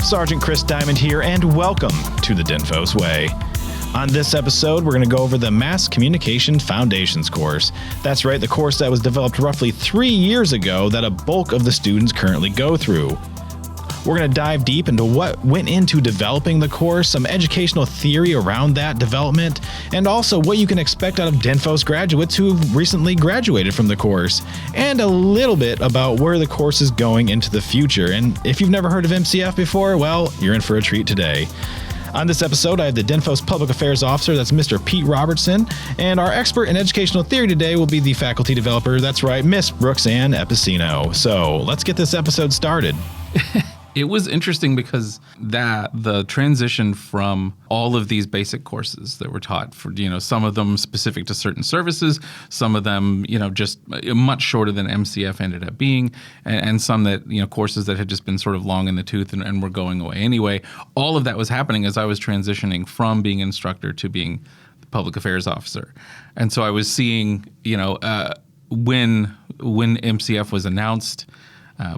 Sergeant Kris Dimond here, and welcome to the DINFOS Way. On this episode, we're going to go over the Mass Communication Foundations course. That's right, the course that was developed roughly 3 years ago that a bulk of the students currently go through. We're going to dive deep into what went into developing the course, some educational theory around that development, and also what you can expect out of DINFOS graduates who've recently graduated from the course, and a little bit about where the course is going into the future. And if you've never heard of MCF before, well, you're in for a treat today. On this episode, I have the DINFOS Public Affairs Officer, that's Mr. Pete Robertson, and our expert in educational theory today will be the faculty developer, that's right, Miss Brooksann Epiceno. So let's get this episode started. It was interesting because the transition from all of these basic courses that were taught for, some of them specific to certain services, some of them, just much shorter than MCF ended up being, and some that, courses that had just been sort of long in the tooth and were going away anyway. All of that was happening as I was transitioning from being an instructor to being the public affairs officer. And so I was seeing, when MCF was announced,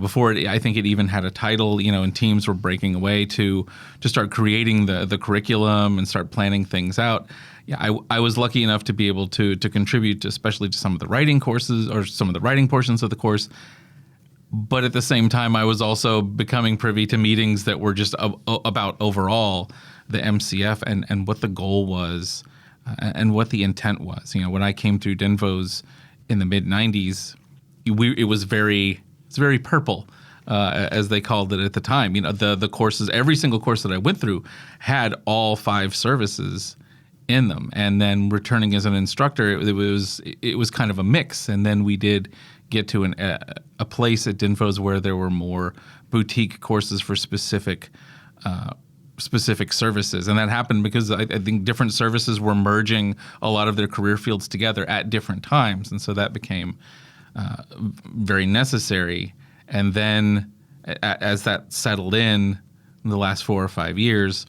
before I think it even had a title, and teams were breaking away to start creating the curriculum and start planning things out. Yeah, I was lucky enough to be able to contribute, especially to some of the writing courses or some of the writing portions of the course. But at the same time, I was also becoming privy to meetings that were just about overall the MCF and what the goal was and what the intent was. When I came through DINFOS in the mid-'90s, it's very purple, as they called it at the time. The courses, every single course that I went through had all 5 services in them. And then returning as an instructor, it was kind of a mix. And then we did get to a place at DINFOS where there were more boutique courses for specific services. And that happened because I think different services were merging a lot of their career fields together at different times. And so that became very necessary. And then as that settled in the last 4 or 5 years,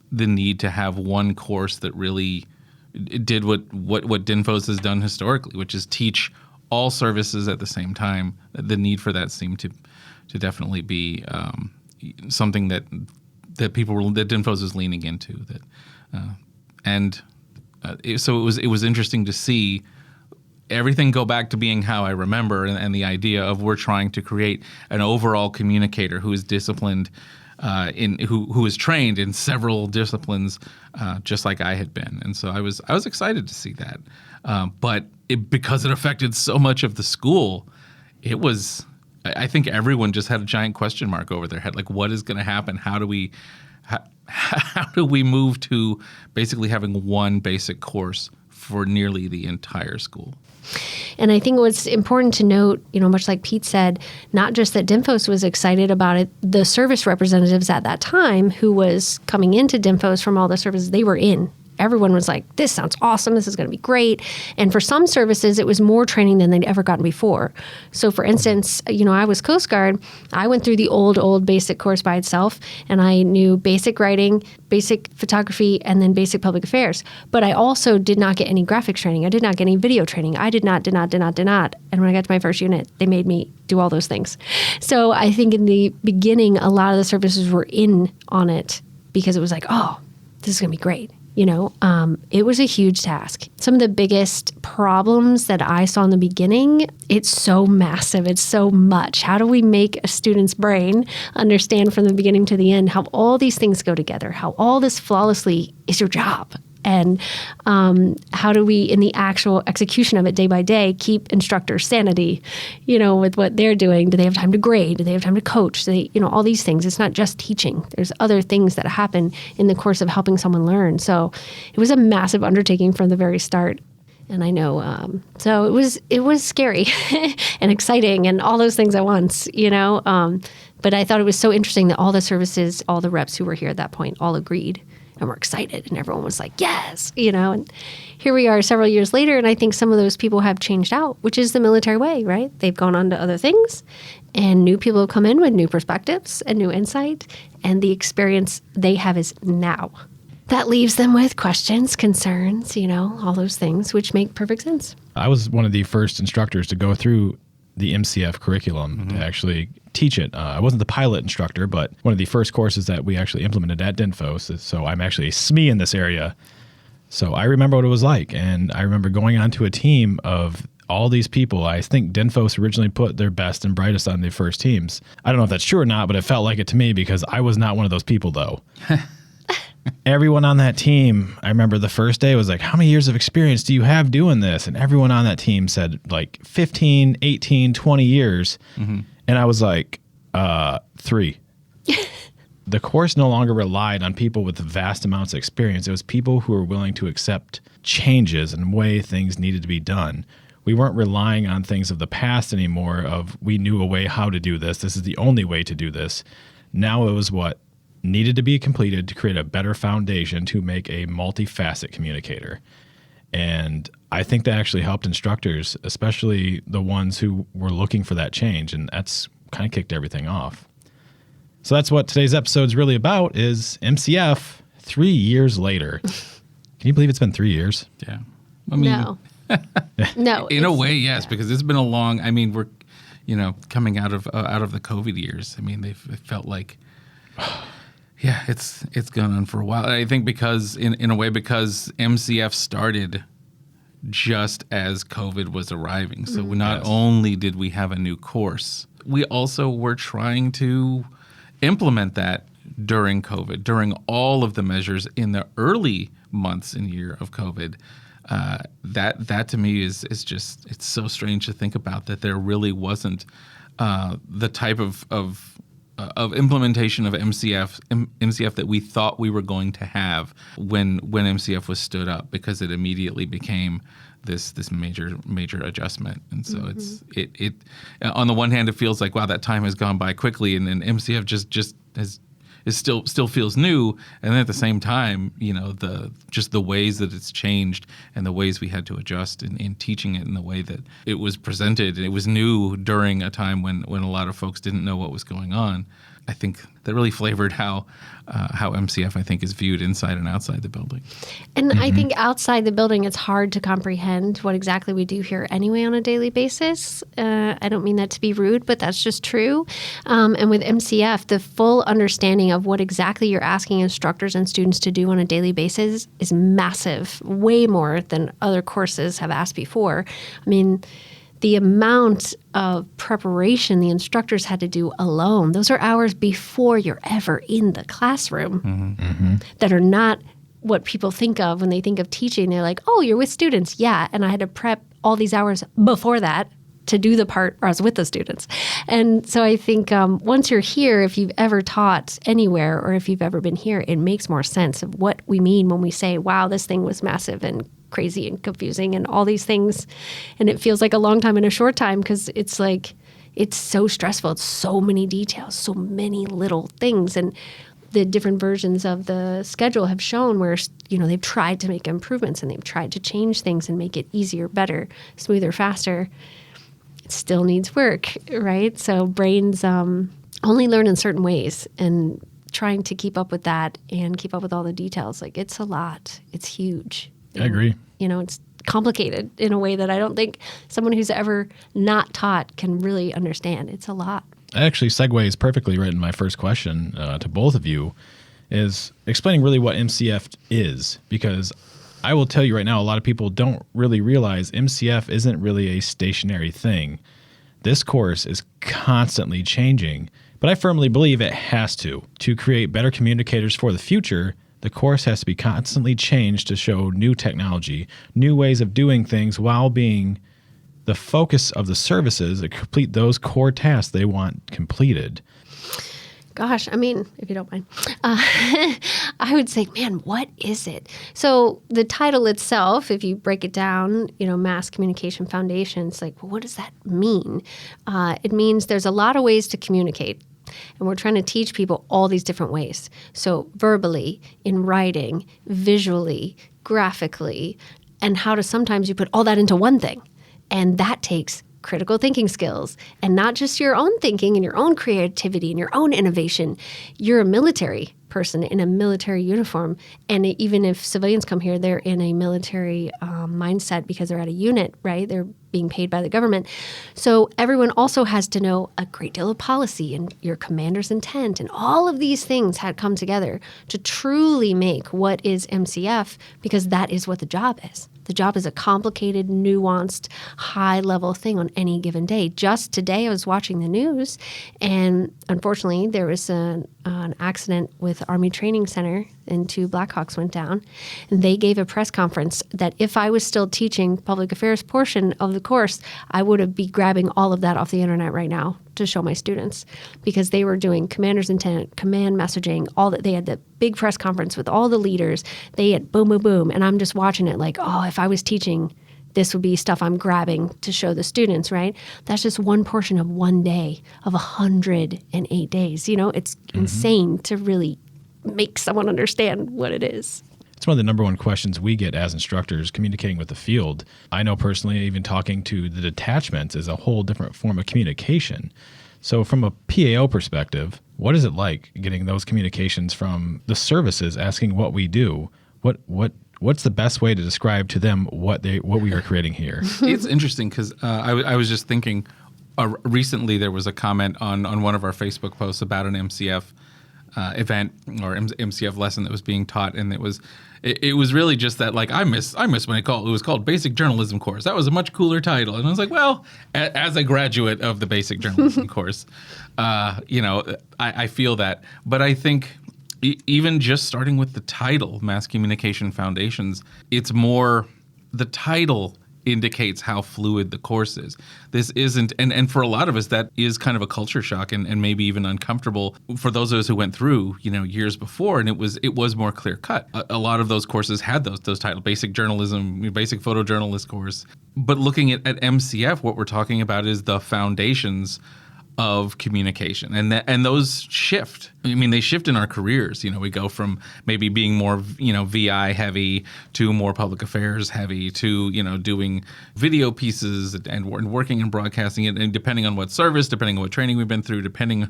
the need to have one course that really did what DINFOS has done historically, which is teach all services at the same time. The need for that seemed to definitely be something that DINFOS is leaning into. So it was interesting to see everything go back to being how I remember, and the idea of we're trying to create an overall communicator who is disciplined, who is trained in several disciplines, just like I had been. And so I was excited to see that. But because it affected so much of the school, I think everyone just had a giant question mark over their head. Like, what is going to happen? How do we move to basically having one basic course for nearly the entire school? And I think what's important to note, much like Pete said, not just that DINFOS was excited about it, the service representatives at that time who was coming into DINFOS from all the services they were in. Everyone was like, this sounds awesome. This is going to be great. And for some services, it was more training than they'd ever gotten before. So for instance, I was Coast Guard. I went through the old basic course by itself, and I knew basic writing, basic photography, and then basic public affairs. But I also did not get any graphics training. I did not get any video training. I did not. And when I got to my first unit, they made me do all those things. So I think in the beginning, a lot of the services were in on it because it was like, oh, this is going to be great. It was a huge task. Some of the biggest problems that I saw in the beginning, it's so massive. It's so much. How do we make a student's brain understand from the beginning to the end how all these things go together, how all this flawlessly is your job? And how do we, in the actual execution of it day by day, keep instructors' sanity, with what they're doing? Do they have time to grade? Do they have time to coach? Do they, all these things. It's not just teaching. There's other things that happen in the course of helping someone learn. So it was a massive undertaking from the very start. And I know, so it was scary and exciting and all those things at once, But I thought it was so interesting that all the services, all the reps who were here at that point all agreed. And we're excited, and everyone was like, yes, and here we are several years later, and I think some of those people have changed out, which is the military way, right? They've gone on to other things, and new people have come in with new perspectives and new insight, and the experience they have is now. That leaves them with questions, concerns, all those things, which make perfect sense. I was one of the first instructors to go through the MCF curriculum to actually teach it. I wasn't the pilot instructor, but one of the first courses that we actually implemented at DINFOS. So I'm actually a SME in this area. So I remember what it was like. And I remember going onto a team of all these people. I think DINFOS originally put their best and brightest on the first teams. I don't know if that's true or not, but it felt like it to me because I was not one of those people, though. Everyone on that team, I remember the first day was like, how many years of experience do you have doing this? And everyone on that team said like 15, 18, 20 years. And I was like, 3. The course no longer relied on people with vast amounts of experience. It was people who were willing to accept changes and way things needed to be done. We weren't relying on things of the past anymore of we knew a way how to do this. This is the only way to do this. Now it was what needed to be completed to create a better foundation to make a multifaceted communicator. And I think that actually helped instructors, especially the ones who were looking for that change. And that's kind of kicked everything off. So that's what today's episode is really about is MCF 3 years later. Can you believe it's been 3 years? Yeah. I mean, No. In a way, yes, because it's been a long, I mean, we're, coming out of the COVID years. I mean, they felt like, yeah, it's gone on for a while. I think because in a way, because MCF started just as COVID was arriving. So not only did we have a new course, we also were trying to implement that during COVID, during all of the measures in the early months and year of COVID. That to me is just, it's so strange to think about that there really wasn't the type of implementation of MCF that we thought we were going to have when MCF was stood up, because it immediately became this major adjustment. And so it on the one hand, it feels like, wow, that time has gone by quickly, and then MCF just still feels new. And then at the same time, the ways that it's changed and the ways we had to adjust in teaching it in the way that it was presented. It was new during a time when a lot of folks didn't know what was going on. I think that really flavored how MCF, I think, is viewed inside and outside the building. And I think outside the building, it's hard to comprehend what exactly we do here anyway on a daily basis. I don't mean that to be rude, but that's just true. And with MCF, the full understanding of what exactly you're asking instructors and students to do on a daily basis is massive, way more than other courses have asked before. I mean, the amount of preparation the instructors had to do alone, those are hours before you're ever in the classroom that are not what people think of when they think of teaching. They're like, oh, you're with students. Yeah. And I had to prep all these hours before that to do the part where I was with the students. And so I think once you're here, if you've ever taught anywhere or if you've ever been here, it makes more sense of what we mean when we say, wow, this thing was massive and crazy and confusing and all these things. And it feels like a long time in a short time because it's like, it's so stressful. It's so many details, so many little things. And the different versions of the schedule have shown where, they've tried to make improvements and they've tried to change things and make it easier, better, smoother, faster. It still needs work, right? So brains only learn in certain ways, and trying to keep up with that and keep up with all the details, like it's a lot. It's huge. I agree. It's complicated in a way that I don't think someone who's ever not taught can really understand. It's a lot. That actually segues perfectly right in my first question to both of you, is explaining really what MCF is, because I will tell you right now, a lot of people don't really realize MCF isn't really a stationary thing. This course is constantly changing, but I firmly believe it has to. To create better communicators for the future, the course has to be constantly changed to show new technology, new ways of doing things, while being the focus of the services that complete those core tasks they want completed. Gosh, I mean, if you don't mind, I would say, man, what is it? So the title itself, if you break it down, Mass Communication Foundation, it's like, well, what does that mean? It means there's a lot of ways to communicate. And we're trying to teach people all these different ways. So verbally, in writing, visually, graphically, and how to sometimes you put all that into one thing. And that takes critical thinking skills, and not just your own thinking and your own creativity and your own innovation. You're a military. person in a military uniform. And even if civilians come here, they're in a military mindset because they're at a unit, right? They're being paid by the government. So everyone also has to know a great deal of policy and your commander's intent. And all of these things had come together to truly make what is MCF, because that is what the job is. The job is a complicated, nuanced, high-level thing on any given day. Just today, I was watching the news, and unfortunately, there was an accident with Army Training Center, and 2 Blackhawks went down. And they gave a press conference that if I was still teaching public affairs portion of the course, I would be grabbing all of that off the internet right now to show my students, because they were doing commander's intent, command messaging, all that. They had the big press conference with all the leaders. They had boom, boom, boom. And I'm just watching it like, oh, if I was teaching, this would be stuff I'm grabbing to show the students, right? That's just one portion of one day of 108 days. It's insane to really make someone understand what it is. It's one of the number one questions we get as instructors communicating with the field. I know personally, even talking to the detachments is a whole different form of communication. So from a PAO perspective, what is it like getting those communications from the services asking what we do? What's the best way to describe to them what we are creating here? It's interesting because I was just thinking recently there was a comment on one of our Facebook posts about an MCF event or MCF lesson that was being taught, and it was really just that, like, I miss when it was called Basic Journalism Course. That was a much cooler title, and I was like, well, as a graduate of the Basic Journalism course, I feel that, but I think even just starting with the title, Mass Communication Foundations, it's more the title indicates how fluid the course is. This isn't, and for a lot of us, that is kind of a culture shock and maybe even uncomfortable for those of us who went through, years before, and it was more clear cut. A lot of those courses had those titles, Basic Journalism, Basic Photojournalist course. But looking at MCF, what we're talking about is the foundations of communication, and those shift. I mean, they shift in our careers. We go from maybe being more, VI heavy to more public affairs heavy to, doing video pieces and working in broadcasting, and depending on what service, depending on what training we've been through, depending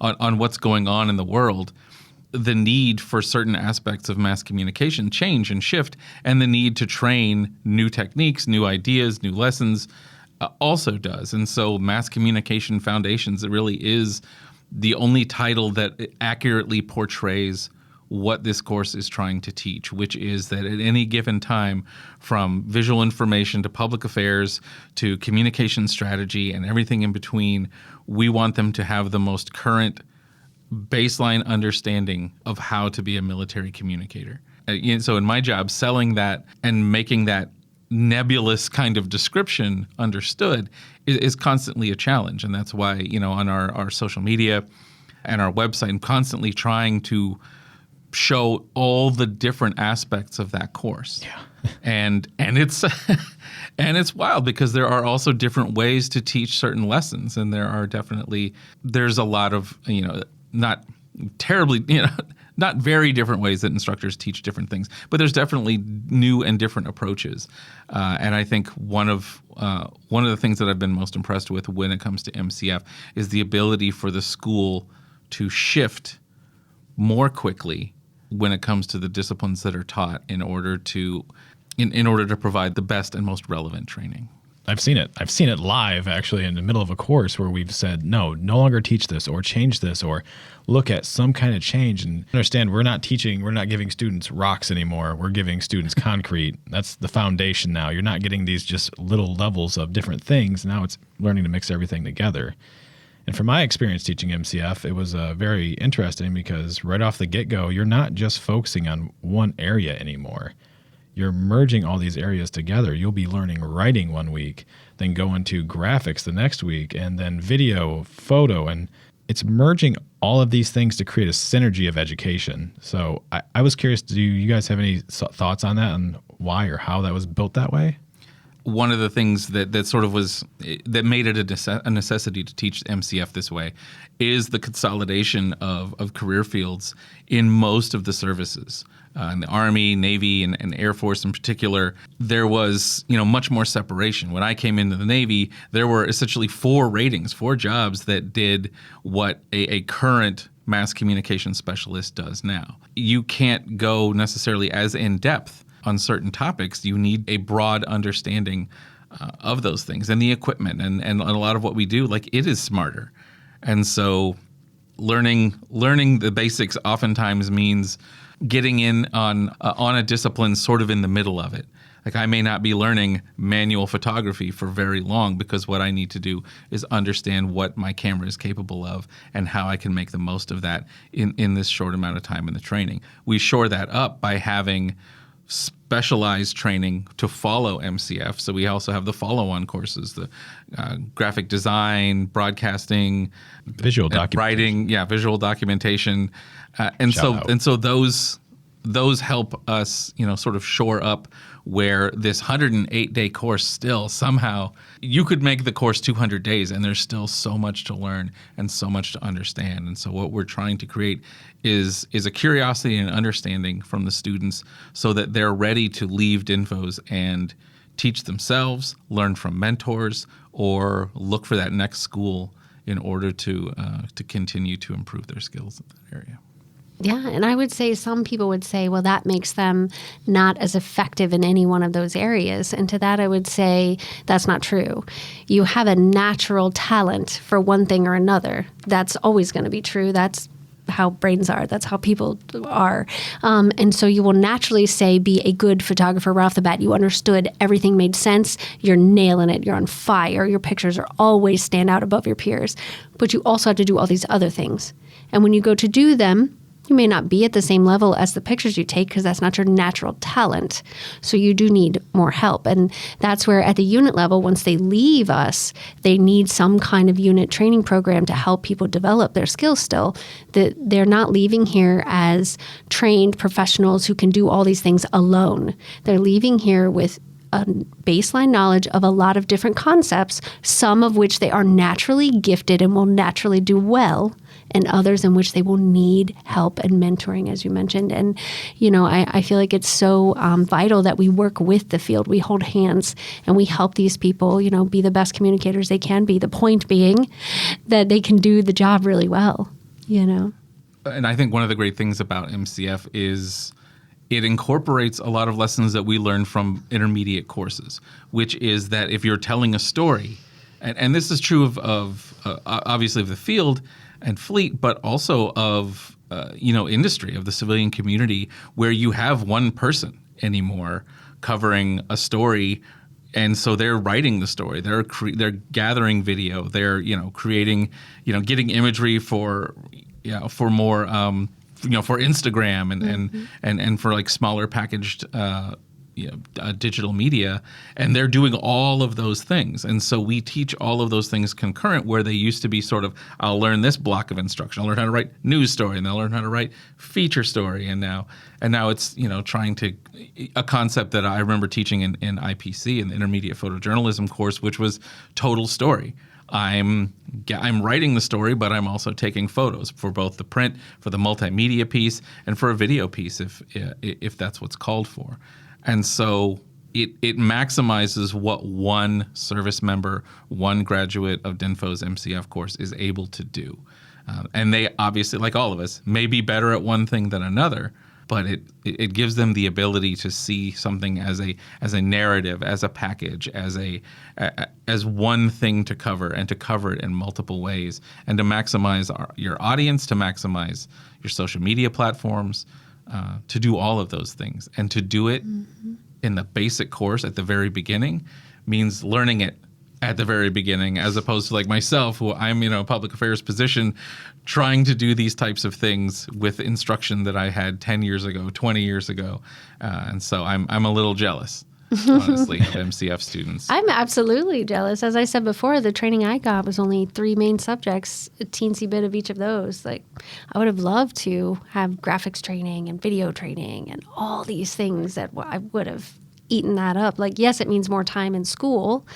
on what's going on in the world, the need for certain aspects of mass communication change and shift, and the need to train new techniques, new ideas, new lessons also does. And so Mass Communication Foundations, it really is the only title that accurately portrays what this course is trying to teach, which is that at any given time, from visual information to public affairs to communication strategy and everything in between, we want them to have the most current baseline understanding of how to be a military communicator. So in my job, selling that and making that nebulous kind of description understood is constantly a challenge. And that's why, on our social media and our website, I'm constantly trying to show all the different aspects of that course. Yeah. and it's it's wild because there are also different ways to teach certain lessons. And there's a lot of, not terribly, not very different ways that instructors teach different things, but there's definitely new and different approaches. And I think one of the things that I've been most impressed with when it comes to MCF is the ability for the school to shift more quickly when it comes to the disciplines that are taught in order to provide the best and most relevant training. I've seen it. I've seen it live, actually, in the middle of a course where we've said, no longer teach this or change this or look at some kind of change. And understand, we're not giving students rocks anymore. We're giving students concrete. That's the foundation now. You're not getting these just little levels of different things. Now it's learning to mix everything together. And from my experience teaching MCF, it was very interesting because right off the get-go, you're not just focusing on one area anymore. You're merging all these areas together. You'll be learning writing one week, then go into graphics the next week, and then video, photo, and it's merging all of these things to create a synergy of education. So I was curious, do you guys have any thoughts on that and why or how that was built that way? One of the things that sort of that made it a necessity to teach MCF this way is the consolidation of career fields in most of the services. In the Army, Navy, and Air Force in particular, there was much more separation. When I came into the Navy, there were essentially 4 jobs that did what a current mass communication specialist does now. You can't go necessarily as in depth on certain topics. You need a broad understanding of those things and the equipment and a lot of what we do, like, it is smarter. And so learning the basics oftentimes means getting in on a discipline sort of in the middle of it. Like, I may not be learning manual photography for very long because what I need to do is understand what my camera is capable of and how I can make the most of that in this short amount of time in the training. We shore that up by having specialized training to follow MCF. So we also have the follow-on courses, the graphic design, broadcasting, visual documentation. writing, visual documentation, and so those help us, sort of shore up where this 108-day course still somehow, you could make the course 200 days and there's still so much to learn and so much to understand. And so what we're trying to create is a curiosity and understanding from the students so that they're ready to leave DINFOS and teach themselves, learn from mentors, or look for that next school in order to continue to improve their skills in that area. Yeah, and I would say some people would say, well, that makes them not as effective in any one of those areas. And to that, I would say that's not true. You have a natural talent for one thing or another. That's always going to be true. That's how brains are. That's how people are. And so you will naturally say, be a good photographer right off the bat. You understood, everything made sense. You're nailing it. You're on fire. Your pictures are always stand out above your peers. But you also have to do all these other things. And when you go to do them, you may not be at the same level as the pictures you take because that's not your natural talent. So you do need more help. And that's where at the unit level, once they leave us, they need some kind of unit training program to help people develop their skills still. That they're not leaving here as trained professionals who can do all these things alone. They're leaving here with a baseline knowledge of a lot of different concepts, some of which they are naturally gifted and will naturally do well, and others in which they will need help and mentoring, as you mentioned. And, I feel like it's so vital that we work with the field. We hold hands and we help these people, be the best communicators they can be. The point being that they can do the job really well, And I think one of the great things about MCF is it incorporates a lot of lessons that we learn from intermediate courses, which is that if you're telling a story, and this is true of obviously of the field and fleet, but also of industry, of the civilian community, where you have one person anymore covering a story, and so they're writing the story, they're gathering video, they're creating, getting imagery for more for Instagram and for like smaller packaged digital media, and they're doing all of those things. And so we teach all of those things concurrent, where they used to be sort of, I'll learn this block of instruction, I'll learn how to write news story, and they'll learn how to write feature story. And now it's trying to, a concept that I remember teaching in IPC, in the intermediate photojournalism course, which was total story. I'm writing the story, but I'm also taking photos for both the print, for the multimedia piece, and for a video piece if that's what's called for. And so it maximizes what one service member, one graduate of DINFOS MCF course is able to do. And they obviously, like all of us, may be better at one thing than another, but it gives them the ability to see something as a narrative, as a package, as one thing to cover, and to cover it in multiple ways, and to maximize your audience, to maximize your social media platforms, to do all of those things. And to do it in the basic course at the very beginning means learning it at the very beginning, as opposed to like myself, who I'm in a public affairs position, trying to do these types of things with instruction that I had 10 years ago, 20 years ago. And so I'm a little jealous, honestly, of MCF students. I'm absolutely jealous. As I said before, the training I got was only 3 main subjects, a teensy bit of each of those. Like, I would have loved to have graphics training and video training and all these things that I would have eaten that up. Like, yes, it means more time in school,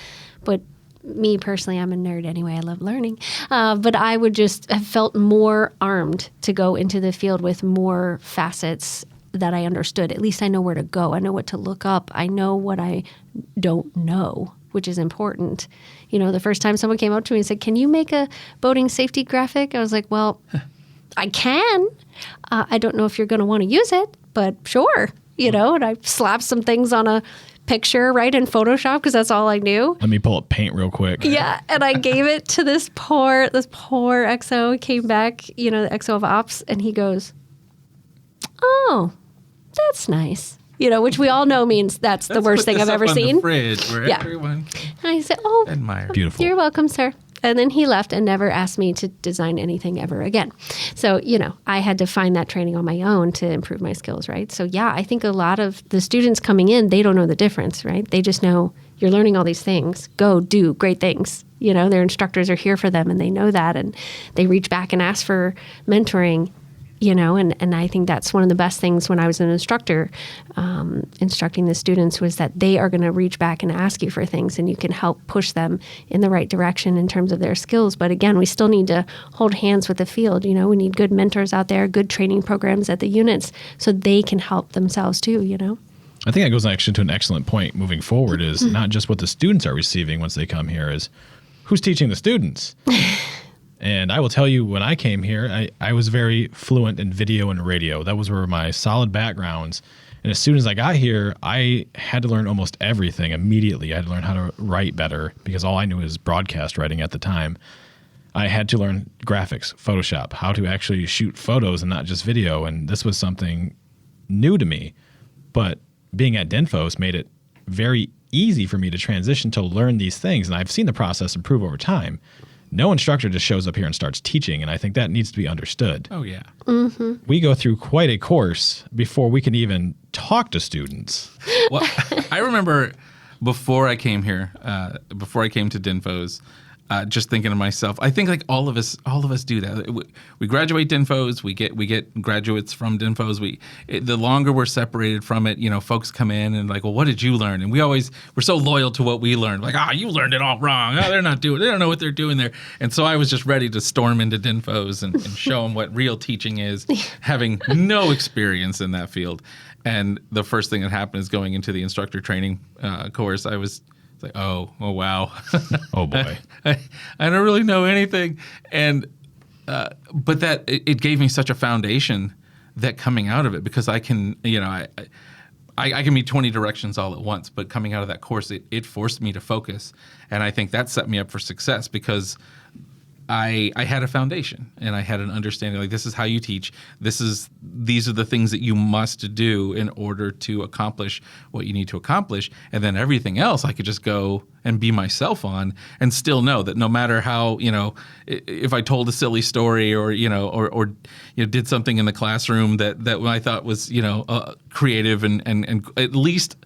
but me personally, I'm a nerd anyway. I love learning. But I would just have felt more armed to go into the field with more facets that I understood. At least I know where to go. I know what to look up. I know what I don't know, which is important. The first time someone came up to me and said, "Can you make a boating safety graphic?" I was like, well, I can. I don't know if you're going to want to use it, but sure. And I slapped some things on a picture, right, in Photoshop, because that's all I knew. Let me pull up Paint real quick. Yeah, and I gave it to this poor XO. He came back, the XO of Ops, and he goes, "Oh, that's nice." Which we all know means that's the worst thing I've ever seen. The fridge where everyone and I said, "Oh, admire. Beautiful. You're welcome, sir." And then he left and never asked me to design anything ever again. So, I had to find that training on my own to improve my skills, right? So, yeah, I think a lot of the students coming in, they don't know the difference, right? They just know you're learning all these things. Go do great things. Their instructors are here for them and they know that. And they reach back and ask for mentoring, and I think that's one of the best things when I was an instructor, instructing the students, was that they are going to reach back and ask you for things, and you can help push them in the right direction in terms of their skills. But again, we still need to hold hands with the field. We need good mentors out there, good training programs at the units, so they can help themselves too, I think that goes actually to an excellent point moving forward, is not just what the students are receiving once they come here, is who's teaching the students. And I will tell you, when I came here, I was very fluent in video and radio. That was where my solid backgrounds. And as soon as I got here, I had to learn almost everything immediately. I had to learn how to write better, because all I knew was broadcast writing at the time. I had to learn graphics, Photoshop, how to actually shoot photos and not just video. And this was something new to me. But being at DINFOS made it very easy for me to transition to learn these things. And I've seen the process improve over time. No instructor just shows up here and starts teaching, and I think that needs to be understood. Oh, yeah. Mm-hmm. We go through quite a course before we can even talk to students. Well, I remember before I came here, before I came to DINFOS, just thinking to myself, I think like all of us do that. We graduate DINFOS, we get graduates from DINFOS. The longer we're separated from it, folks come in and like, well, what did you learn? And we're so loyal to what we learned. Like, you learned it all wrong. They don't know what they're doing there. And so I was just ready to storm into DINFOS and show them what real teaching is, having no experience in that field. And the first thing that happened is going into the instructor training course. I was like, oh wow. Oh boy. I don't really know anything. And but that it gave me such a foundation that coming out of it, because I can, I can be 20 directions all at once, but coming out of that course, it forced me to focus. And I think that set me up for success, because I had a foundation and I had an understanding, like, this is how you teach. These are the things that you must do in order to accomplish what you need to accomplish. And then everything else I could just go and be myself on, and still know that no matter how, if I told a silly story or did something in the classroom that I thought was, creative and at least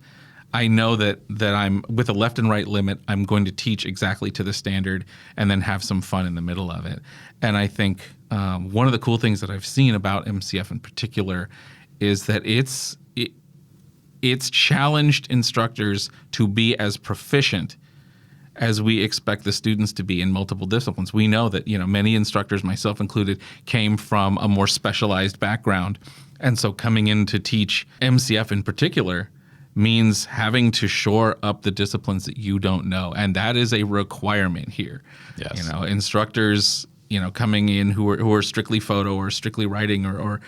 I know that I'm, with a left and right limit, I'm going to teach exactly to the standard and then have some fun in the middle of it. And I think one of the cool things that I've seen about MCF in particular is that it's challenged instructors to be as proficient as we expect the students to be in multiple disciplines. We know that, many instructors, myself included, came from a more specialized background. And so coming in to teach MCF in particular means having to shore up the disciplines that you don't know. And that is a requirement here. Yes. Instructors, coming in who are strictly photo or strictly writing or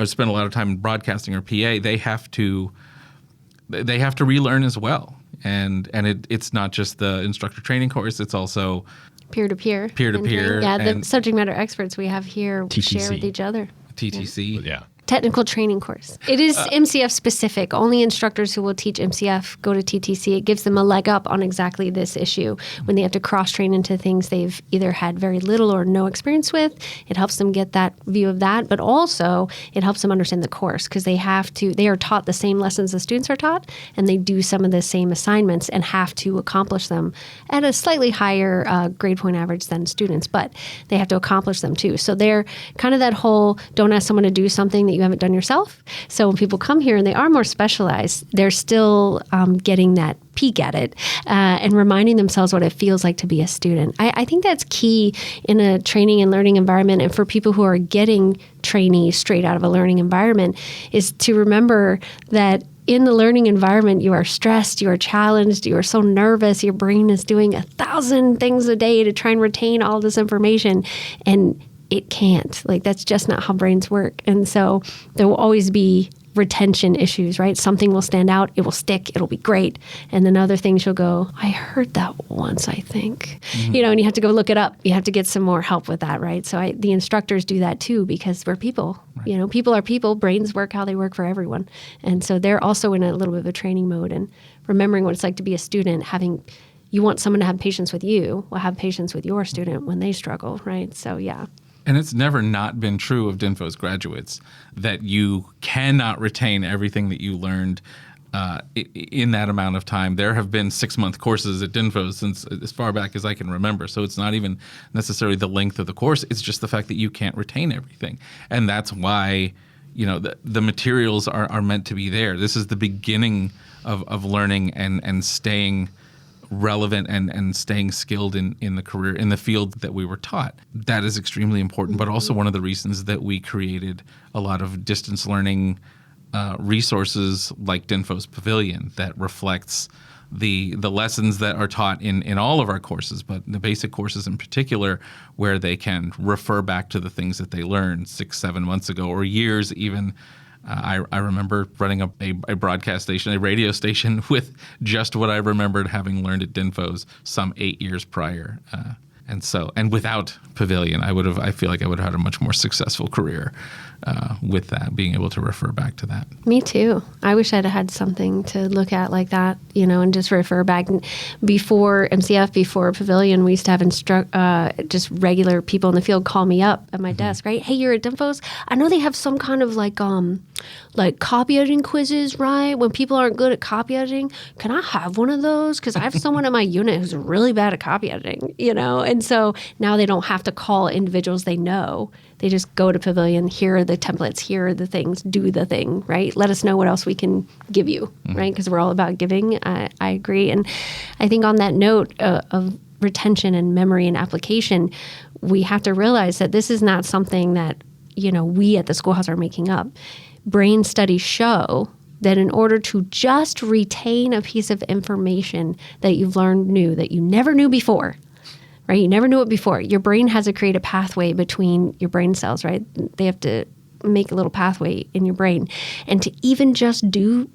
spend a lot of time in broadcasting or PA, they have to relearn as well. And it's not just the instructor training course, it's also peer-to-peer. Peer-to-peer. Yeah, the subject matter experts we have here TTC. share with each other. TTC. Yeah. Technical training course. It is MCF specific. Only instructors who will teach MCF go to TTC. It gives them a leg up on exactly this issue. When they have to cross-train into things they've either had very little or no experience with, it helps them get that view of that, but also it helps them understand the course, because they are taught the same lessons the students are taught, and they do some of the same assignments and have to accomplish them at a slightly higher grade point average than students, but they have to accomplish them too. So they're kind of that whole, don't ask someone to do something that you haven't done yourself. So when people come here and they are more specialized, they're still getting that peek at it and reminding themselves what it feels like to be a student. I think that's key in a training and learning environment, and for people who are getting trainees straight out of a learning environment, is to remember that in the learning environment, you are stressed, you are challenged, you are so nervous, your brain is doing 1,000 things a day to try and retain all this information. And it can't. Like, that's just not how brains work. And so there will always be retention issues, right? Something will stand out, it will stick, it'll be great. And then other things you'll go, I heard that once, I think. And you have to go look it up. You have to get some more help with that, right? So the instructors do that too, because we're people. Right. People are people. Brains work how they work for everyone. And so they're also in a little bit of a training mode and remembering what it's like to be a student, you want someone to have patience with you, well, have patience with your student when they struggle, right? So, yeah. And it's never not been true of DINFOS graduates that you cannot retain everything that you learned in that amount of time. There have been 6-month courses at DINFOS since as far back as I can remember. So it's not even necessarily the length of the course. It's just the fact that you can't retain everything. And that's why, the materials are meant to be there. This is the beginning of learning and staying relevant and staying skilled in the career, in the field that we were taught. That is extremely important, but also one of the reasons that we created a lot of distance learning resources like DINFOS Pavilion that reflects the lessons that are taught in all of our courses, but the basic courses in particular, where they can refer back to the things that they learned 6-7 months ago or years even. I remember running a broadcast station, a radio station, with just what I remembered having learned at DINFOS some 8 years prior. And without Pavilion, I feel like I would have had a much more successful career with that, being able to refer back to that. Me too. I wish I'd had something to look at like that, and just refer back. Before MCF, before Pavilion, we used to have just regular people in the field call me up at my desk, right? Hey, you're at DINFOS. I know they have some kind of like copy editing quizzes, right? When people aren't good at copy editing, can I have one of those? Because I have someone in my unit who's really bad at copy editing, And so now they don't have to call individuals they know. They just go to Pavilion. Here are the templates. Here are the things. Do the thing, right? Let us know what else we can give you, right? Because we're all about giving. I agree. And I think on that note of retention and memory and application, we have to realize that this is not something that, we at the schoolhouse are making up. Brain studies show that in order to just retain a piece of information that you've learned new, that you never knew before, right? You never knew it before. Your brain has to create a pathway between your brain cells, right? They have to make a little pathway in your brain. And to even just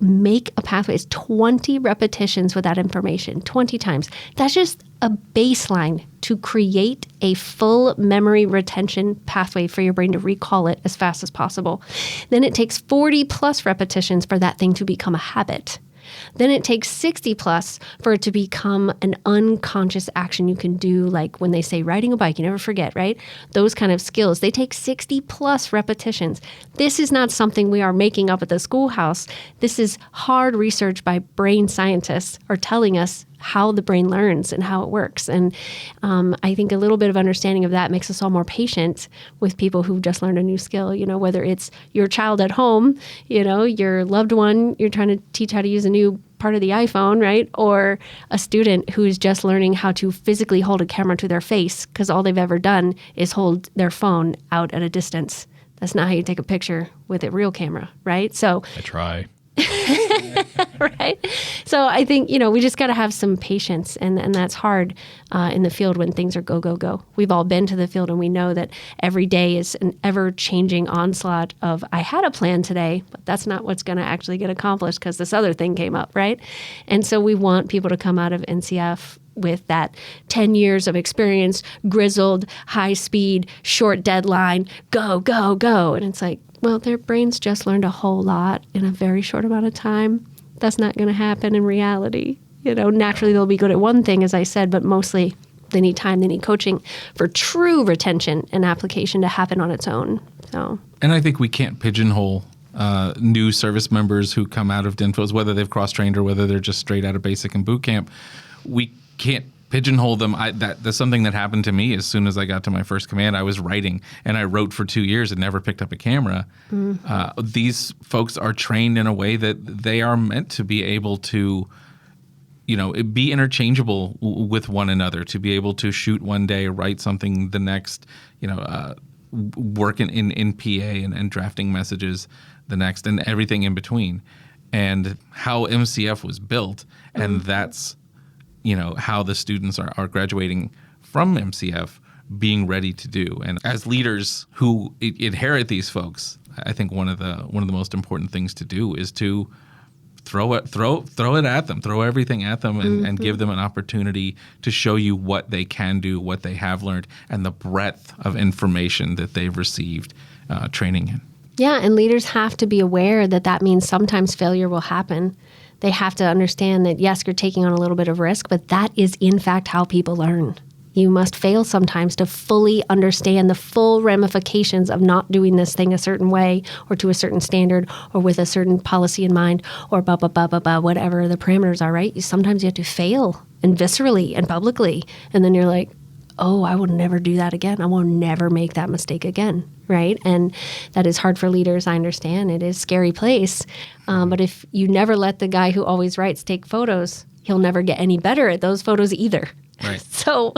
make a pathway is 20 repetitions with that information, 20 times. That's just a baseline to create a full memory retention pathway for your brain to recall it as fast as possible. Then it takes 40 plus repetitions for that thing to become a habit. Then it takes 60 plus for it to become an unconscious action you can do, like when they say riding a bike, you never forget, right? Those kind of skills, they take 60 plus repetitions. This is not something we are making up at the schoolhouse. This is hard research by brain scientists are telling us how the brain learns and how it works. And I think a little bit of understanding of that makes us all more patient with people who've just learned a new skill, whether it's your child at home, your loved one, you're trying to teach how to use a new part of the iPhone, right? Or a student who is just learning how to physically hold a camera to their face because all they've ever done is hold their phone out at a distance. That's not how you take a picture with a real camera, right? So I try. Right? So I think, we just got to have some patience, and that's hard in the field when things are go, go, go. We've all been to the field, and we know that every day is an ever-changing onslaught of, I had a plan today, but that's not what's going to actually get accomplished because this other thing came up, right? And so we want people to come out of NCF with that 10 years of experience, grizzled, high speed, short deadline, go, go, go. And it's like, well, their brains just learned a whole lot in a very short amount of time. That's not going to happen in reality. Naturally they'll be good at one thing, as I said, but mostly they need time, they need coaching for true retention and application to happen on its own. So, and I think we can't pigeonhole new service members who come out of DINFOS, whether they've cross-trained or whether they're just straight out of basic and boot camp. We can't pigeonhole them. That's something that happened to me as soon as I got to my first command. I was writing, and I wrote for 2 years and never picked up a camera. Mm-hmm. These folks are trained in a way that they are meant to be able to, be interchangeable with one another, to be able to shoot one day, write something the next, work in PA and drafting messages the next, and everything in between. And how MCF was built, and that's how the students are graduating from MCF being ready to do. And as leaders who inherit these folks, I think one of the most important things to do is to throw it at them, throw everything at them, and give them an opportunity to show you what they can do, what they have learned, and the breadth of information that they've received training in. Yeah, and leaders have to be aware that means sometimes failure will happen. They have to understand that, yes, you're taking on a little bit of risk, but that is, in fact, how people learn. You must fail sometimes to fully understand the full ramifications of not doing this thing a certain way or to a certain standard or with a certain policy in mind or whatever the parameters are, right? Sometimes you have to fail and viscerally and publicly. And then you're like, oh, I will never do that again. I will never make that mistake again, right? And that is hard for leaders. I understand. It is a scary place. But if you never let the guy who always writes take photos, he'll never get any better at those photos either. Right. So,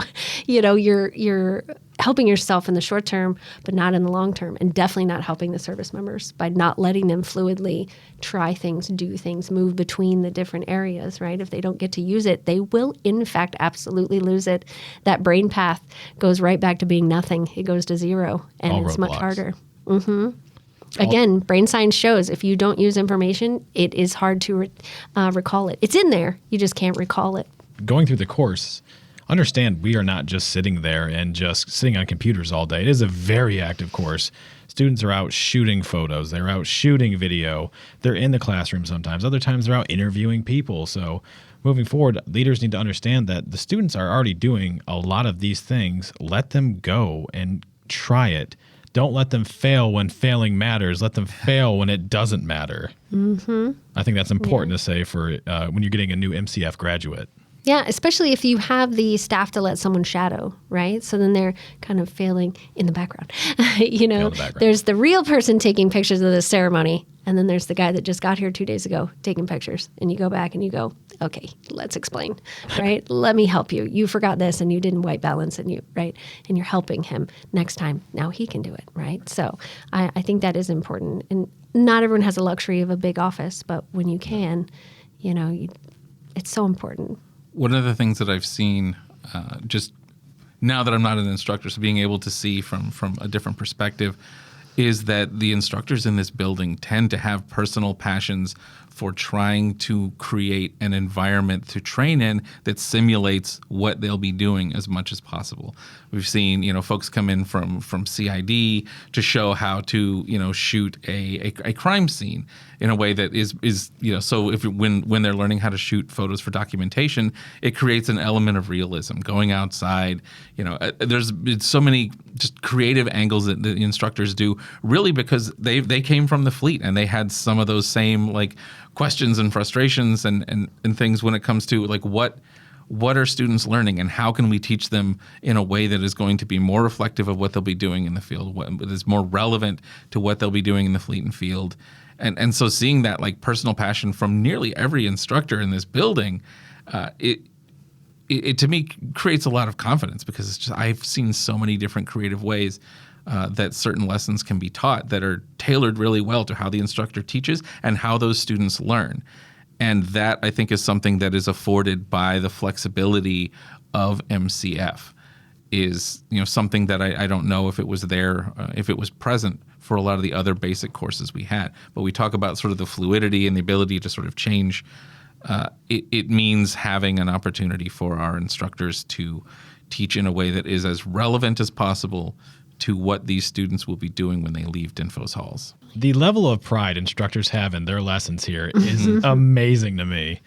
you're helping yourself in the short term, but not in the long term, and definitely not helping the service members by not letting them fluidly try things, do things, move between the different areas, right? If they don't get to use it, they will, in fact, absolutely lose it. That brain path goes right back to being nothing. It goes to zero, and All it's roadblocks. much harder. Again, brain science shows if you don't use information, it is hard to recall it. It's in there. You just can't recall it. Going through the course, understand we are not just sitting there and just sitting on computers all day. It is a very active course. Students are out shooting photos. They're out shooting video. They're in the classroom sometimes. Other times they're out interviewing people. So moving forward, leaders need to understand that the students are already doing a lot of these things. Let them go and try it. Don't let them fail when failing matters. Let them fail when it doesn't matter. I think that's important to say for when you're getting a new MCF graduate. Yeah, especially if you have the staff to let someone shadow, right? So then they're kind of failing in the background. There's the real person taking pictures of the ceremony, and then there's the guy that just got here 2 days ago taking pictures. And you go back and you go, okay, let's explain, right? Let me help you. You forgot this and you didn't white balance and right? And you're helping him next time. Now he can do it, right? So I think that is important. And not everyone has the luxury of a big office, but when you can, it's so important. One of the things that I've seen just now that I'm not an instructor, so being able to see from a different perspective, is that the instructors in this building tend to have personal passions for trying to create an environment to train in that simulates what they'll be doing as much as possible. We've seen, folks come in from CID to show how to, shoot a crime scene in a way that is so when they're learning how to shoot photos for documentation, it creates an element of realism. Going outside, there's so many just creative angles that the instructors do, really because they came from the fleet and they had some of those same questions and frustrations and things when it comes to what are students learning and how can we teach them in a way that is going to be more reflective of what they'll be doing in the field, what is more relevant to what they'll be doing in the fleet and field. And so seeing that personal passion from nearly every instructor in this building, it to me creates a lot of confidence, because it's just I've seen so many different creative ways that certain lessons can be taught that are tailored really well to how the instructor teaches and how those students learn. And that, I think, is something that is afforded by the flexibility of MCF, is something that I don't know if it was there, if it was present for a lot of the other basic courses we had. But we talk about sort of the fluidity and the ability to sort of change. It means having an opportunity for our instructors to teach in a way that is as relevant as possible to what these students will be doing when they leave DINFOS halls. The level of pride instructors have in their lessons here is amazing to me.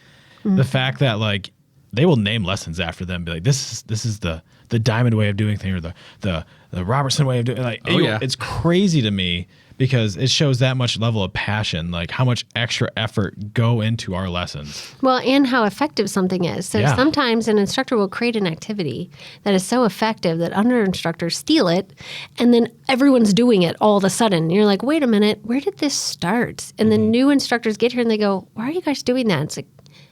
The fact that they will name lessons after them, be like, this is the Diamond way of doing things, or the Robertson way of doing it's crazy to me, because it shows that much level of passion, how much extra effort go into our lessons. Well, and how effective something is. So sometimes an instructor will create an activity that is so effective that under instructors steal it, and then everyone's doing it all of a sudden. And you're like, wait a minute, where did this start? And then new instructors get here and they go, why are you guys doing that? It's like,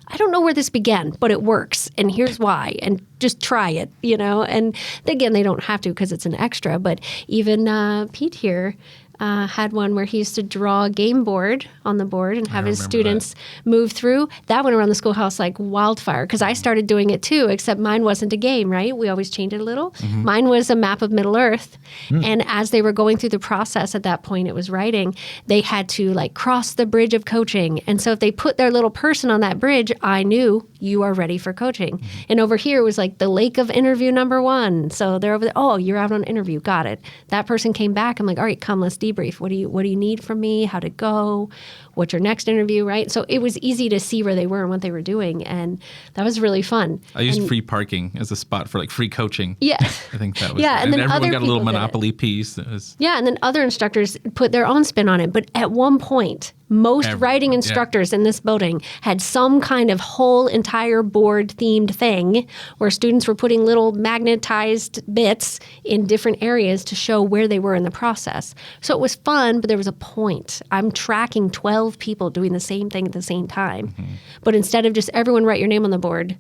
I don't know where this began, but it works, and here's why, and just try it, And again, they don't have to because it's an extra, but even Pete here, had one where he used to draw a game board on the board and have his remember students move through. That went around the schoolhouse like wildfire because I started doing it too, except mine wasn't a game, right? We always change it a little. Mine was a map of Middle Earth. And as they were going through the process at that point, it was writing, they had to like cross the bridge of coaching. And so if they put their little person on that bridge, I knew you are ready for coaching. And over here was like the lake of interview number 1. So they're over there, oh, you're out on interview. Got it. That person came back. I'm like, all right, come, let's debrief. What do you need from me? How'd it go? What's your next interview, right? So it was easy to see where they were and what they were doing. And that was really fun. I used free parking as a spot for like free coaching. Yeah. I think that was Yeah, and then everyone other got a little people did it. Monopoly piece. It was, Yeah, and then other instructors put their own spin on it. But at one point, most Everyone, writing instructors in this building had some kind of whole entire board themed thing where students were putting little magnetized bits in different areas to show where they were in the process. So it was fun, but there was a point. I'm tracking 12 people doing the same thing at the same time. But instead of just everyone write your name on the board,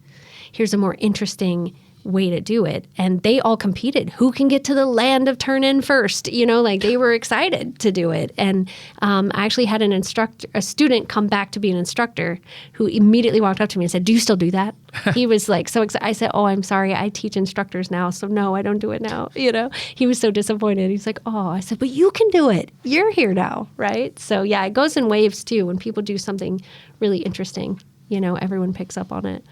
here's a more interesting way to do it. And they all competed. Who can get to the land of turn in first? You know, like they were excited to do it. And I actually had a student come back to be an instructor who immediately walked up to me and said, do you still do that? He was like so excited. I said, oh, I'm sorry. I teach instructors now. So no, I don't do it now. You know, he was so disappointed. He's like, oh, I said, but you can do it. You're here now. Right. So yeah, it goes in waves too. When people do something really interesting, you know, everyone picks up on it.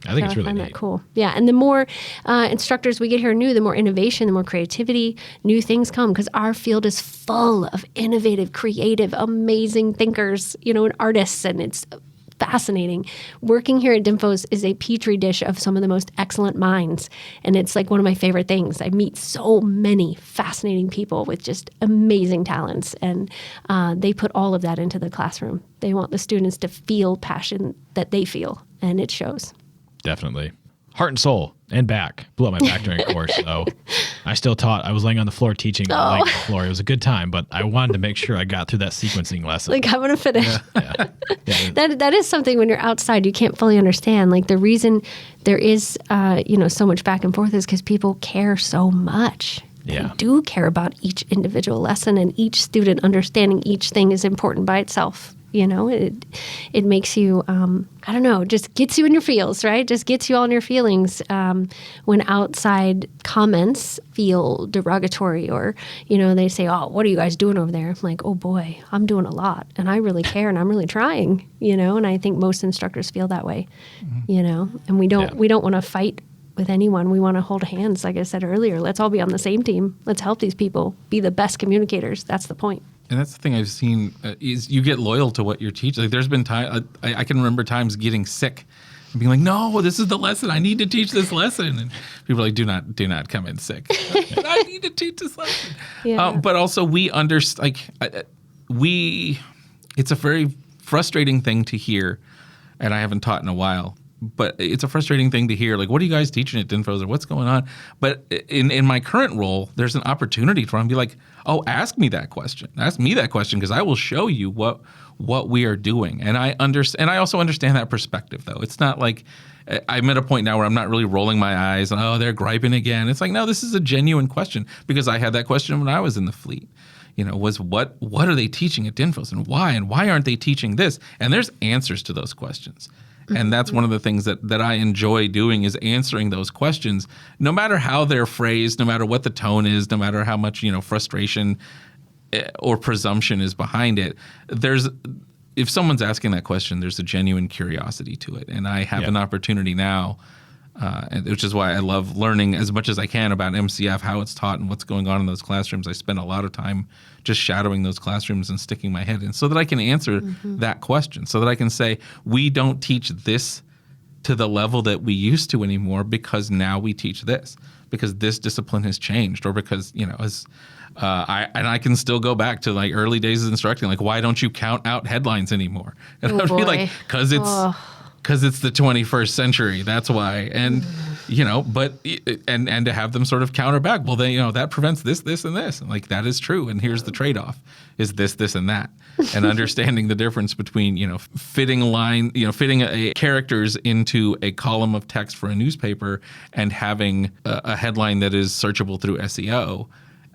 I think it's really find neat. that cool. Yeah, and the more instructors we get here new, the more innovation, the more creativity, new things come because our field is full of innovative, creative, amazing thinkers, you know, and artists, and it's fascinating. Working here at DINFOS is a petri dish of some of the most excellent minds, and it's like one of my favorite things. I meet so many fascinating people with just amazing talents, and they put all of that into the classroom. They want the students to feel passion that they feel, and it shows. Definitely. Heart and soul and back. Blew up my back during a course, so I still taught. I was laying on the floor teaching, laying on the floor. It was a good time, but I wanted to make sure I got through that sequencing lesson. Like, I'm going to finish. Yeah. That is something when you're outside you can't fully understand. Like the reason there is, so much back and forth is because people care so much. Yeah. They do care about each individual lesson, and each student understanding each thing is important by itself. You know, it makes you, just gets you in your feels, right? Just gets you all in your feelings when outside comments feel derogatory or, they say, oh, what are you guys doing over there? I'm like, oh boy, I'm doing a lot and I really care and I'm really trying, and I think most instructors feel that way, and we don't want to fight with anyone. We want to hold hands. Like I said earlier, let's all be on the same team. Let's help these people be the best communicators. That's the point. And that's the thing I've seen is you get loyal to what you're teaching. Like there's been time I can remember times getting sick and being like, no, this is the lesson. I need to teach this lesson. And people are like, do not come in sick. I need to teach this lesson. Yeah. But also we understand. It's a very frustrating thing to hear, and I haven't taught in a while. But it's a frustrating thing to hear, like, what are you guys teaching at DINFOS or what's going on? But in my current role, there's an opportunity for them to be like, oh, ask me that question. Ask me that question because I will show you what we are doing. And I also understand that perspective, though. It's not like I'm at a point now where I'm not really rolling my eyes and, oh, they're griping again. It's like, no, this is a genuine question because I had that question when I was in the fleet. Was what are they teaching at DINFOS and why aren't they teaching this? And there's answers to those questions. And that's one of the things that I enjoy doing is answering those questions, no matter how they're phrased, no matter what the tone is, no matter how much, frustration or presumption is behind it. If someone's asking that question, there's a genuine curiosity to it. And I have an opportunity now, which is why I love learning as much as I can about MCF, how it's taught and what's going on in those classrooms. I spend a lot of time just shadowing those classrooms and sticking my head in so that I can answer that question, so that I can say, we don't teach this to the level that we used to anymore because now we teach this, because this discipline has changed, or because, I can still go back to like early days of instructing, like, why don't you count out headlines anymore? And I would be like, because it's the 21st century. That's why. And, but to have them sort of counter back, well, then, that prevents this, and this. And like, that is true. And here's the trade-off is this, and that. And understanding the difference between, fitting characters into a column of text for a newspaper and having a headline that is searchable through SEO.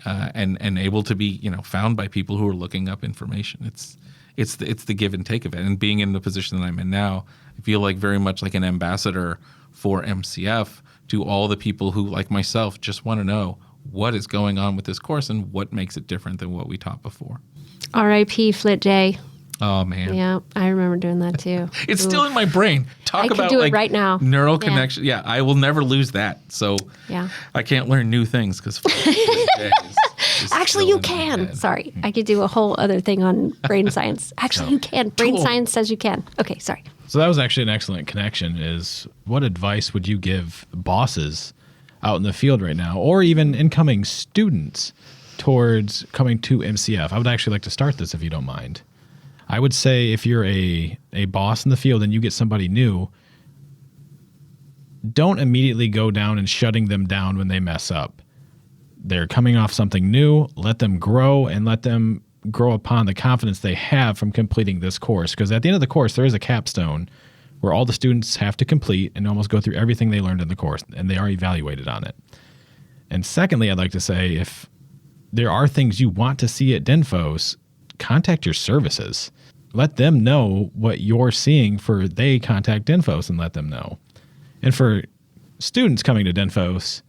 and able to be found by people who are looking up information. It's the give and take of it. And being in the position that I'm in now, I feel like very much like an ambassador for MCF to all the people who, like myself, just want to know what is going on with this course and what makes it different than what we taught before. R.I.P. Flit J. Oh, man. Yeah, I remember doing that too. It's still in my brain. I Talk could about do it right now. neural connection. Yeah, I will never lose that. So I can't learn new things because actually you can. Sorry, I could do a whole other thing on brain science. Actually, you can. Brain science says you can. Okay, sorry. So that was actually an excellent connection. Is what advice would you give bosses out in the field right now, or even incoming students towards coming to MCF? I would actually like to start this if you don't mind. I would say if you're a boss in the field and you get somebody new, don't immediately go down and shutting them down when they mess up. They're coming off something new. Let them grow and let them grow upon the confidence they have from completing this course. Because at the end of the course, there is a capstone where all the students have to complete and almost go through everything they learned in the course, and they are evaluated on it. And secondly, I'd like to say if there are things you want to see at DINFOS, contact your services. Let them know what you're seeing for they contact DINFOS and let them know. And for students coming to DINFOS,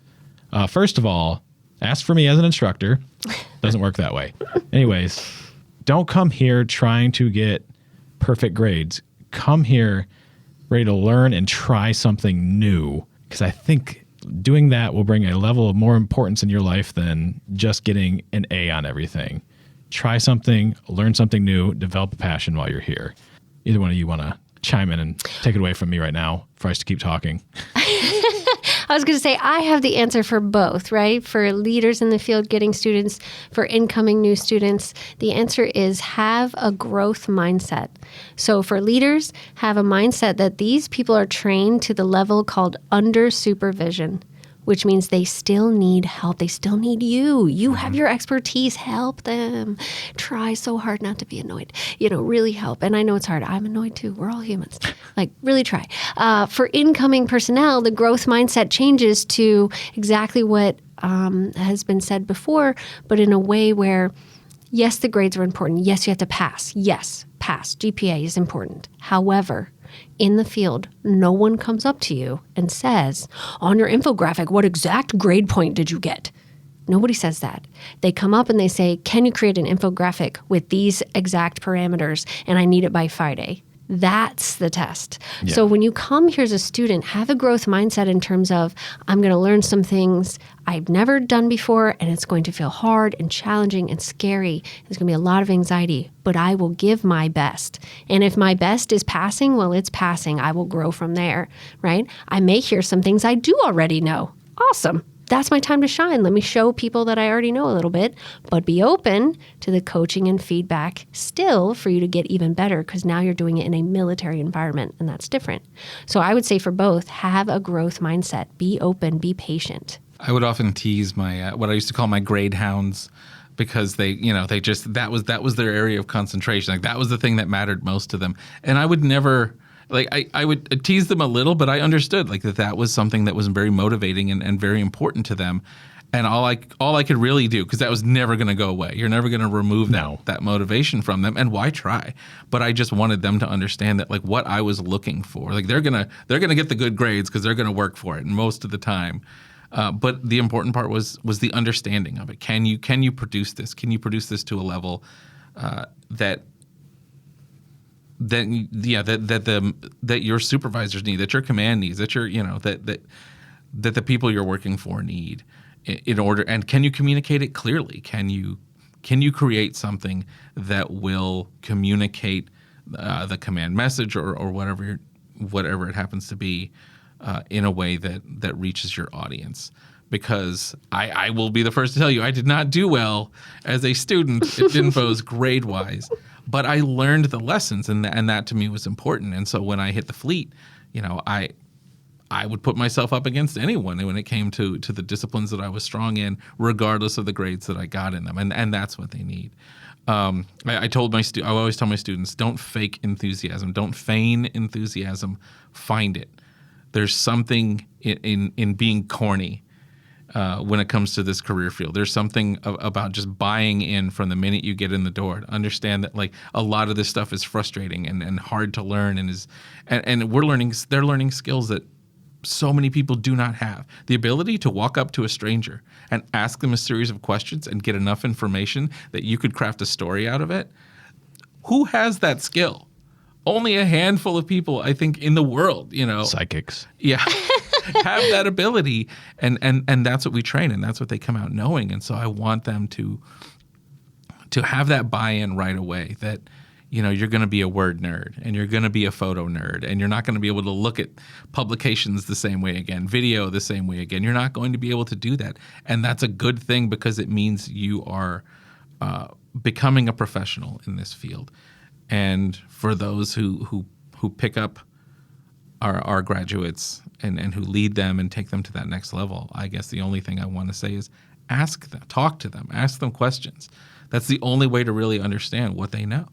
first of all, ask for me as an instructor. Doesn't work that way. Anyways, don't come here trying to get perfect grades. Come here ready to learn and try something new, because I think doing that will bring a level of more importance in your life than just getting an A on everything. Try something, learn something new, develop a passion while you're here. Either one of you want to chime in and take it away from me right now for us to keep talking? I was going to say, I have the answer for both, right? For leaders in the field getting students, for incoming new students, the answer is have a growth mindset. So for leaders, have a mindset that these people are trained to the level called under supervision, which means they still need help. They still need you. You have your expertise. Help them. Try so hard not to be annoyed. Really help. And I know it's hard. I'm annoyed too. We're all humans. Really try. For incoming personnel, the growth mindset changes to exactly what has been said before, but in a way where, yes, the grades are important. Yes, you have to pass. Yes, pass. GPA is important. However, in the field, no one comes up to you and says, on your infographic, what exact grade point did you get? Nobody says that. They come up and they say, can you create an infographic with these exact parameters? And I need it by Friday. That's the test. Yeah. So when you come here as a student, have a growth mindset in terms of, I'm going to learn some things I've never done before, and it's going to feel hard and challenging and scary. There's going to be a lot of anxiety, but I will give my best. And if my best is passing, well, it's passing. I will grow from there, right? I may hear some things I do already know. Awesome. That's my time to shine. Let me show people that I already know a little bit, but be open to the coaching and feedback still for you to get even better, because now you're doing it in a military environment, and that's different. So I would say for both, have a growth mindset. Be open, be patient. I would often tease my what I used to call my grade hounds, because they just that was their area of concentration. That was the thing that mattered most to them, and I would never. I would tease them a little, but I understood that was something that was very motivating and very important to them. And all I could really do, because that was never going to go away. You're never going to remove that motivation from them. And why try? But I just wanted them to understand that what I was looking for, they're gonna get the good grades because they're gonna work for it most of the time. But the important part was the understanding of it. Can you produce this? Can you produce this to a level that your supervisors need, that your command needs, that your that the people you're working for need in order, and can you communicate it clearly? Can you create something that will communicate the command message or whatever it happens to be in a way that reaches your audience? Because I will be the first to tell you, I did not do well as a student at DINFOS grade-wise, but I learned the lessons, and that to me was important. And so when I hit the fleet, I would put myself up against anyone when it came to the disciplines that I was strong in, regardless of the grades that I got in them, and that's what they need. I always tell my students, don't fake enthusiasm, don't feign enthusiasm, find it. There's something in being corny when it comes to this career field. There's something about just buying in from the minute you get in the door to understand that like a lot of this stuff is frustrating and hard to learn and they're learning skills that so many people do not have. The ability to walk up to a stranger and ask them a series of questions and get enough information that you could craft a story out of it. Who has that skill? Only a handful of people, I think, in the world, Psychics. Yeah. have that ability, and that's what we train, and that's what they come out knowing. And so I want them to have that buy-in right away that, you're going to be a word nerd, and you're going to be a photo nerd, and you're not going to be able to look at publications the same way again, video the same way again. You're not going to be able to do that. And that's a good thing because it means you are becoming a professional in this field. And for those who pick up our graduates and who lead them and take them to that next level, I guess the only thing I want to say is ask them, talk to them, ask them questions. That's the only way to really understand what they know.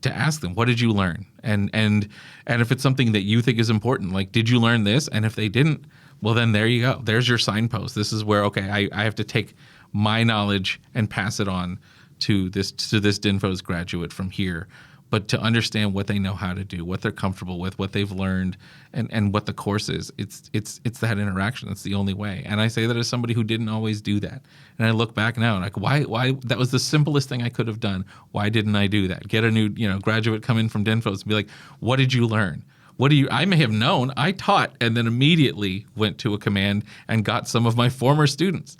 To ask them, what did you learn? And if it's something that you think is important, like, did you learn this? And if they didn't, well, then there you go. There's your signpost. This is where, okay, I have to take my knowledge and pass it on to this DINFOS graduate from here. But to understand what they know how to do, what they're comfortable with, what they've learned, and what the course is, it's that interaction. That's the only way. And I say that as somebody who didn't always do that. And I look back now and like, why that was the simplest thing I could have done. Why didn't I do that? Get a new graduate come in from DINFOS and be like, what did you learn? I may have known, I taught, and then immediately went to a command and got some of my former students.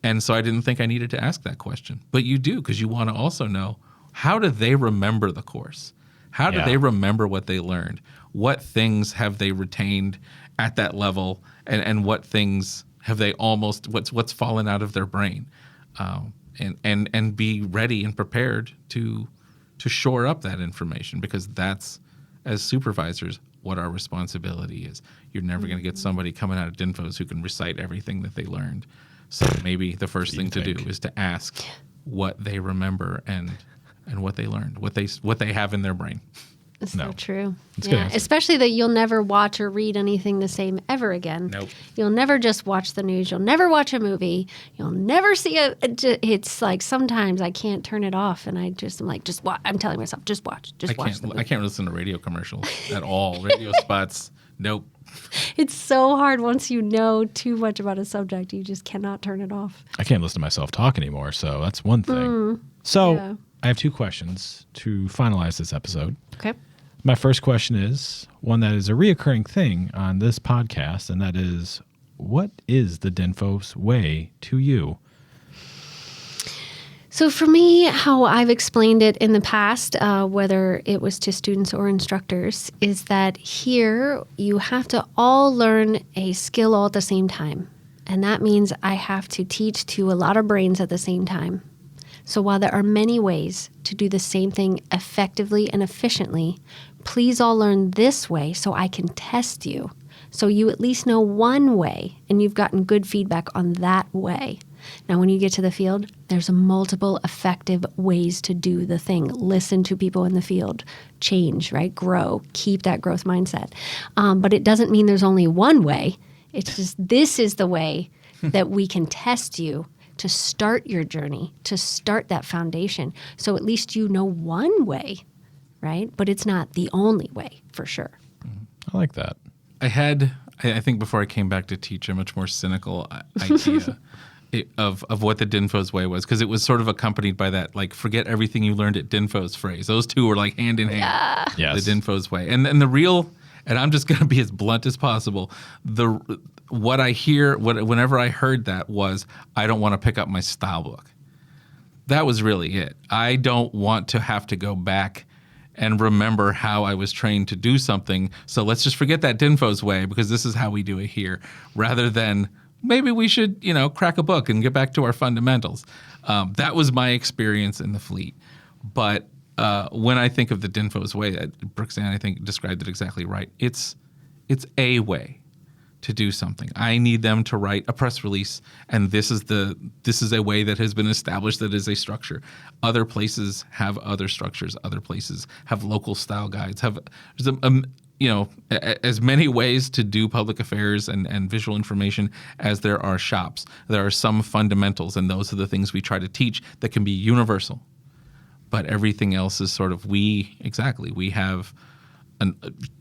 And so I didn't think I needed to ask that question. But you do, because you want to also know, how do they remember the course? How do they remember what they learned? What things have they retained at that level, and what things have they what's fallen out of their brain? And be ready and prepared to shore up that information, because that's, as supervisors, what our responsibility is. You're never going to get somebody coming out of DINFOS who can recite everything that they learned. So maybe the first thing to do is to ask what they remember and what they learned, what they have in their brain. It's so true. It's yeah, especially that you'll never watch or read anything the same ever again. Nope. You'll never just watch the news. You'll never watch a movie. You'll never see it's like sometimes I can't turn it off, and I'm like, just watch. I'm telling myself, just watch. I can't listen to radio commercials at all. Radio spots, nope. It's so hard once you know too much about a subject. You just cannot turn it off. I can't listen to myself talk anymore, so that's one thing. So I have two questions to finalize this episode. Okay. My first question is one that is a reoccurring thing on this podcast, and that is, what is the DINFOS way to you? So for me, how I've explained it in the past, whether it was to students or instructors, is that here you have to all learn a skill all at the same time. And that means I have to teach to a lot of brains at the same time. So while there are many ways to do the same thing effectively and efficiently, please all learn this way so I can test you. So you at least know one way and you've gotten good feedback on that way. Now, when you get to the field, there's multiple effective ways to do the thing. Listen to people in the field, change, right? Grow, keep that growth mindset. But it doesn't mean there's only one way. It's just this is the way that we can test you to start your journey, to start that foundation. So at least you know one way, right? But it's not the only way, for sure. I like that. I think before I came back to teach, a much more cynical idea of what the DINFOS way was, because it was sort of accompanied by that, like, forget everything you learned at DINFOS phrase. Those two were like hand in hand, Yes. the DINFOS way. And the real, and I'm just going to be as blunt as possible, what I hear, whenever I heard that was, I don't want to pick up my style book. That was really it. I don't want to have to go back and remember how I was trained to do something. So let's just forget that DINFOS way, because this is how we do it here, rather than maybe we should, crack a book and get back to our fundamentals. That was my experience in the fleet. But when I think of the DINFOS way, Brooksann, I think, described it exactly right. It's a way to do something. I need them to write a press release, and this is a way that has been established that is a structure. Other places have other structures. Other places have local style guides. as many ways to do public affairs and visual information as there are shops. There are some fundamentals, and those are the things we try to teach that can be universal. But everything else is sort of we have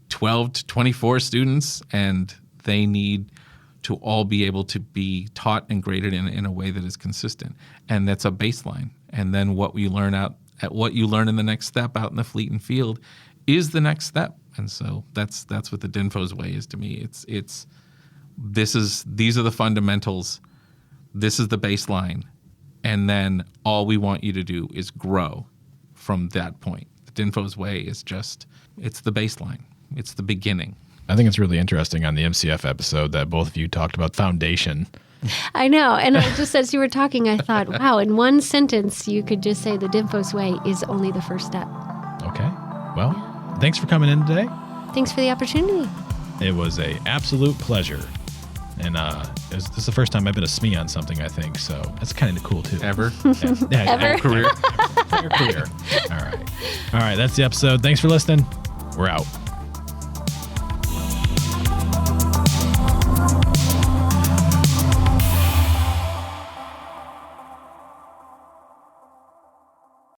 12 to 24 students, and they need to all be able to be taught and graded in a way that is consistent. And that's a baseline. And then what you learn in the next step out in the fleet and field is the next step. And so that's what the DINFOS way is to me. These are the fundamentals. This is the baseline. And then all we want you to do is grow from that point. The DINFOS way is it's the baseline. It's the beginning. I think it's really interesting on the MCF episode that both of you talked about foundation. I know. And I just, as you were talking, I thought, wow, in one sentence, you could just say the DINFOS way is only the first step. Okay. Well, thanks for coming in today. Thanks for the opportunity. It was an absolute pleasure. And this is the first time I've been a SME on something, I think. So that's kind of cool, too. Ever? Yeah, Ever? Career. Your career. All right. That's the episode. Thanks for listening. We're out.